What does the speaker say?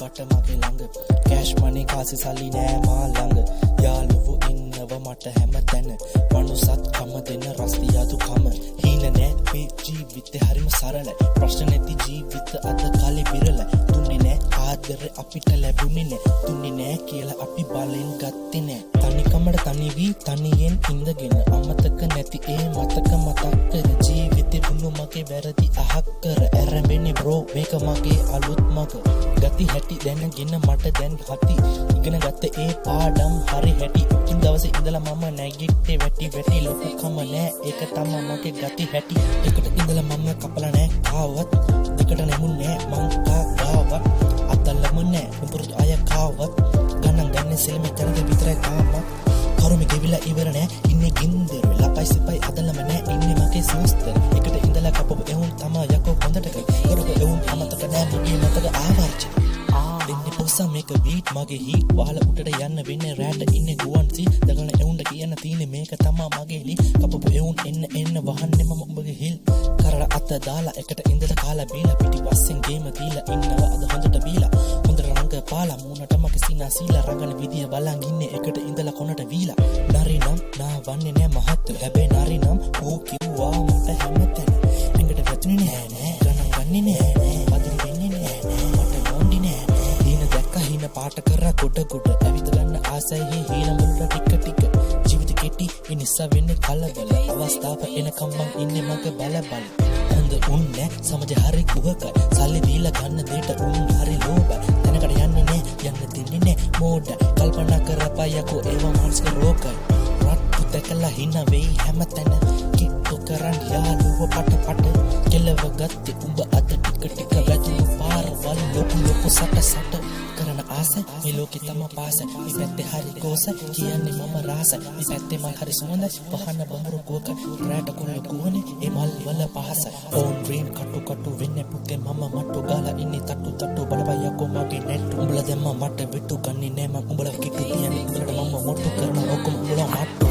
වට මගේ ළඟ කෑෂ් මනි කාසි සල්ලි නෑ මා ළඟ යාළුවෝ ඉන්නව මට හැමතැන මනුසත් කම දෙන රස්තියාදු කම හීන නෑ මේ ජීවිතේ හරිම සරලයි ප්‍රශ්න නැති ජීවිත අද කාලේ විරලයි දුන්නේ නෑ ආදර අපිට ලැබුණේ නෑ දුන්නේ නෑ කියලා අපි බලෙන් ගත්තේ නෑ තනිකමඩ තනි වී තනියෙන් ඉඳගෙන අමතක නැති ඒ මතක මතක් කර ජීවිතේ වුණු මගේ වැරදි අහක් කර ඇරඹෙන්නේ බ්‍රෝ මේක මගේ අලුත් මග ගති හැටි දැනගෙන මට දැන් හති ඉගෙන ගත්ත ඒ පාඩම් හරි හැටි ඉන් දවසේ ඉඳලා මම නැගිට්ටේ වැටි ලොකුකම නෑ ඒක තමයි මගේ ගති හැටි එකට ඉඳලා මම කපලා නෑ ආවත් දෙකට නෙමුන්නේ මං කාවත් අතල්ලම නෑ උඹුරුත් අය කාවත් ගණන් ගන්නේ සෙල්මේ කරද විතරයි තාමත් කරුමේ ගෙවිලා ඉවර නෑ ඉන්නේ ගින්දර ලපයි සිපයි අදලම නෑ ඉන්නේ මගේ සූස්තර එකට ඉඳලා කපපු එවුන් තමයි යකෝ හොඳට කරපු එවුන් අමතක නෑ මගේ මතක ආවර්ජන දෙන්නේ පොසා මේක බීට් මගේ හීට් වහල උඩට යන්න වෙන්නේ රැට ඉන්නේ ගුවන් සී දගන එවුන්ට කියන්න තියෙන්නේ මේක තමයි මගේ ලී කපපු එවුන් එන්න වහන්නේ මම උඹගේ හිල් කරලා අත දාලා එකට ඉඳලා කාලා බීලා පිටිපස්සෙන් ගේම දීලා ඉන්නවා අද හොඳට බීලා හොඳට රංග පාලා මූණට මගේ සීනා සීලා රංගන විදිය බලන් ඉන්නේ එකට ඉඳලා කොනට වීලා නරි නම් නා වන්නේ නෑ මහත් හැබැයි නරි නම් ඕ කිව්වා මට හැමතැන ඇඟට වැටුනේ නෑ ගණන් ගන්නේ නෑ පදිරි වෙන්නේ නෑ මට මොන්ඩි නෑ හීන දැක්ක හීන පාට කරා කොට ඇවිද ගන්න ආසයි හීන වලට ටික ජීවිත කෙටි ඒ නිසා වෙන්නේ කලබල අවස්ථාව එනකම් මං ඉන්නේ මගේ බල හොඳ උන්නේ සමජ හරි කුහකයි සල්ලි දීලා ගන්න දෙයට උන් හරි ලෝභයි තැනකට යන්නේ නෑ යන්න දෙන්නේ නෑ මෝඩ කල්පනා කරපයකෝ ඒව මානසික රෝගයි රත් දෙකලා හින වෙයි හැමතැන කිට්ටු කරන් යාළුව පට කෙලව ගත්තේ උඹ අද ටික වැදුණු පාරවල් ලොකු සට කරන ආස මේ ලෝකෙ තම පාස මේ පැත්තේ හරි ගෝස කියන්නේ මම රාස මේ පැත්තේ මල් හරි සුවඳ පහන බඹරු කෝක රැට කුල ගුවනේ ඒ මල් වල පහස ඕන් ඩ්‍රීම් කටු වෙන්නේ පුතේ මම මට්ටු ගාලා ඉන්නේ තට්ටු බලපයකෝ මගේ නැට් උඹලා දැම්ම මට විට්ටු ගන්නේ නෑ මම උඹලා කිට්ටු තියන්නේ උඹලට මම මොට්ටු කරන ඔක්කොම උඹලා මට්ටු